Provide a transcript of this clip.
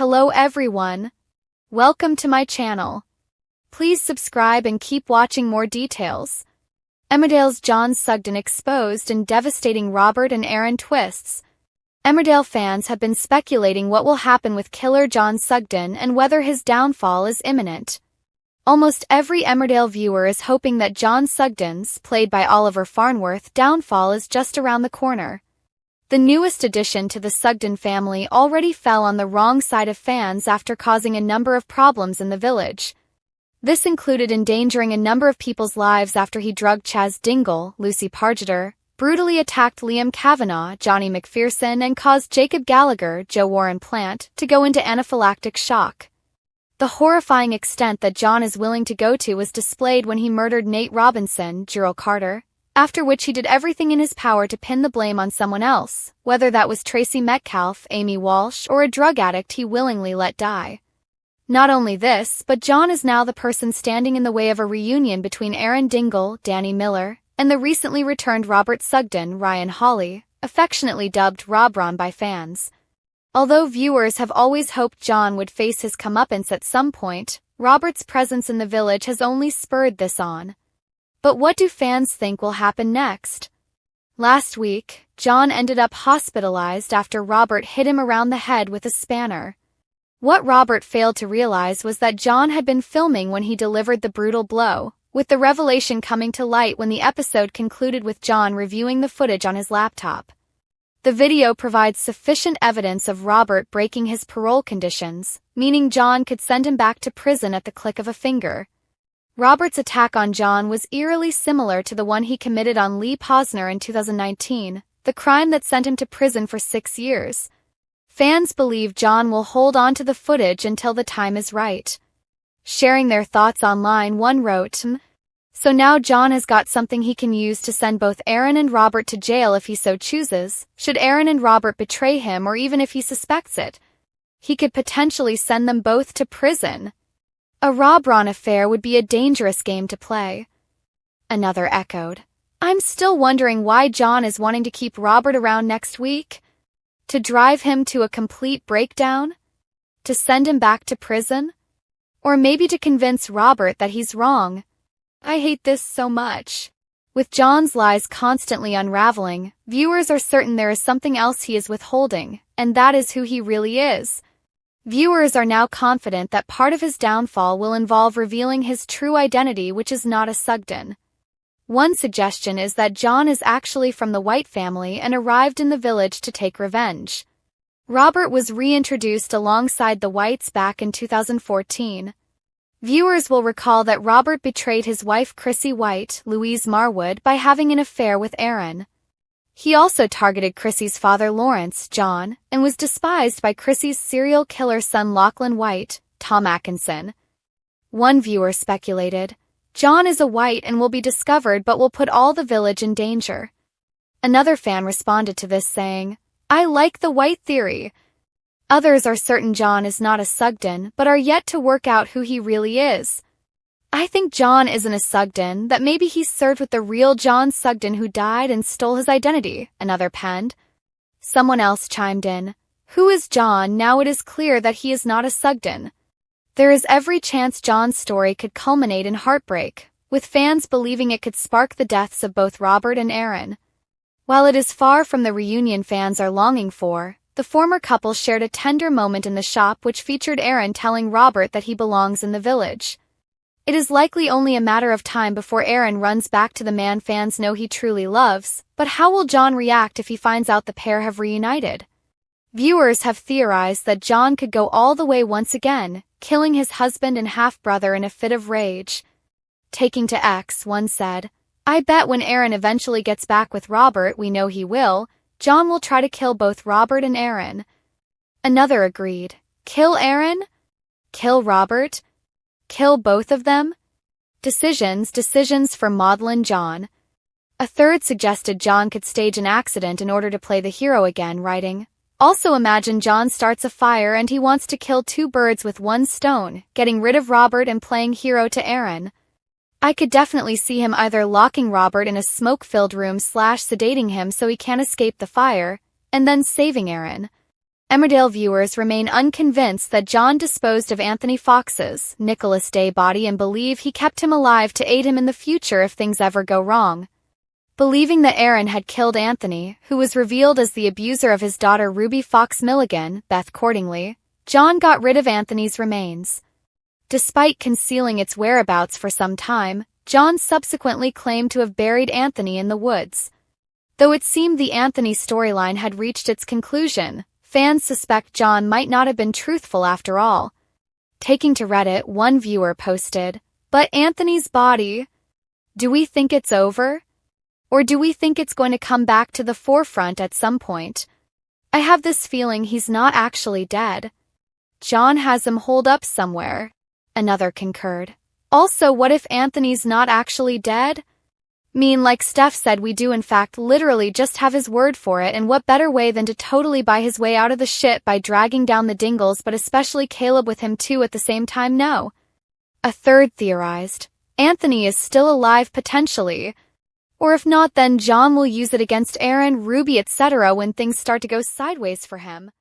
Hello everyone. Welcome to my channel. Please subscribe and keep watching more details. Emmerdale's John Sugden exposed and devastating Robert and Aaron twists. Emmerdale fans have been speculating what will happen with killer John Sugden and whether his downfall is imminent. Almost every Emmerdale viewer is hoping that John Sugden's, played by Oliver Farnworth, downfall is just around the corner. The newest addition to the Sugden family already fell on the wrong side of fans after causing a number of problems in the village. This included endangering a number of people's lives after he drugged Chaz Dingle, Lucy Pargeter, brutally attacked Liam Kavanagh, Johnny McPherson, and caused Jacob Gallagher, Joe Warren Plant, to go into anaphylactic shock. The horrifying extent that John is willing to go to was displayed when he murdered Nate Robinson, Gerald Carter, after which he did everything in his power to pin the blame on someone else, whether that was Tracy Metcalfe, Amy Walsh, or a drug addict he willingly let die. Not only this, but John is now the person standing in the way of a reunion between Aaron Dingle, Danny Miller, and the recently returned Robert Sugden, Ryan Hawley, affectionately dubbed Robron by fans. Although viewers have always hoped John would face his comeuppance at some point, Robert's presence in the village has only spurred this on. But what do fans think will happen next? Last week, John ended up hospitalized after Robert hit him around the head with a spanner. What Robert failed to realize was that John had been filming when he delivered the brutal blow, with the revelation coming to light when the episode concluded with John reviewing the footage on his laptop. The video provides sufficient evidence of Robert breaking his parole conditions, meaning John could send him back to prison at the click of a finger. Robert's attack on John was eerily similar to the one he committed on Lee Posner in 2019, the crime that sent him to prison for 6 years. Fans believe John will hold on to the footage until the time is right. Sharing their thoughts online, one wrote, "So now John has got something he can use to send both Aaron and Robert to jail if he so chooses. Should Aaron and Robert betray him, or even if he suspects it, he could potentially send them both to prison. A Robron affair would be a dangerous game to play." Another echoed, "I'm still wondering why John is wanting to keep Robert around next week. To drive him to a complete breakdown? To send him back to prison? Or maybe to convince Robert that he's wrong? I hate this so much." With John's lies constantly unraveling, viewers are certain there is something else he is withholding, and that is who he really is. Viewers are now confident that part of his downfall will involve revealing his true identity, which is not a Sugden. One suggestion is that John is actually from the White family and arrived in the village to take revenge. Robert was reintroduced alongside the Whites back in 2014. Viewers will recall that Robert betrayed his wife Chrissy White, Louise Marwood, by having an affair with Aaron. He also targeted Chrissy's father Lawrence, John, and was despised by Chrissy's serial killer son Lachlan White, Tom Atkinson. One viewer speculated, "John is a White and will be discovered but will put all the village in danger." Another fan responded to this saying, "I like the White theory." Others are certain John is not a Sugden but are yet to work out who he really is. "I think John isn't a Sugden, that maybe he's served with the real John Sugden who died and stole his identity," another penned. Someone else chimed in, "Who is John? Now it is clear that he is not a Sugden." There is every chance John's story could culminate in heartbreak, with fans believing it could spark the deaths of both Robert and Aaron. While it is far from the reunion fans are longing for, the former couple shared a tender moment in the shop which featured Aaron telling Robert that he belongs in the village. It is likely only a matter of time before Aaron runs back to the man fans know he truly loves, but how will John react if he finds out the pair have reunited? Viewers have theorized that John could go all the way once again, killing his husband and half-brother in a fit of rage. Taking to X, one said, "I bet when Aaron eventually gets back with Robert, we know he will, John will try to kill both Robert and Aaron." Another agreed, "Kill Aaron? Kill Robert? Kill both of them? Decisions for Maudlin John." A third suggested John could stage an accident in order to play the hero again, writing, "Also imagine John starts a fire and he wants to kill 2 birds with 1 stone, getting rid of Robert and playing hero to Aaron. I could definitely see him either locking Robert in a smoke-filled room / sedating him so he can't escape the fire, and then saving Aaron." Emmerdale viewers remain unconvinced that John disposed of Anthony Fox's Nicholas Day body and believe he kept him alive to aid him in the future if things ever go wrong. Believing that Aaron had killed Anthony, who was revealed as the abuser of his daughter Ruby Fox Milligan, Beth Cordingley, John got rid of Anthony's remains. Despite concealing its whereabouts for some time, John subsequently claimed to have buried Anthony in the woods. Though it seemed the Anthony storyline had reached its conclusion, fans suspect John might not have been truthful after all. Taking to Reddit, one viewer posted, "But Anthony's body? Do we think it's over? Or do we think it's going to come back to the forefront at some point? I have this feeling he's not actually dead. John has him holed up somewhere." Another concurred. "Also, what if Anthony's not actually dead? Like Steph said, we do in fact literally just have his word for it, and what better way than to totally buy his way out of the shit by dragging down the Dingles, but especially Caleb with him too at the same time? No." A third theorized, "Anthony is still alive potentially. Or if not, then John will use it against Aaron, Ruby, etc. when things start to go sideways for him."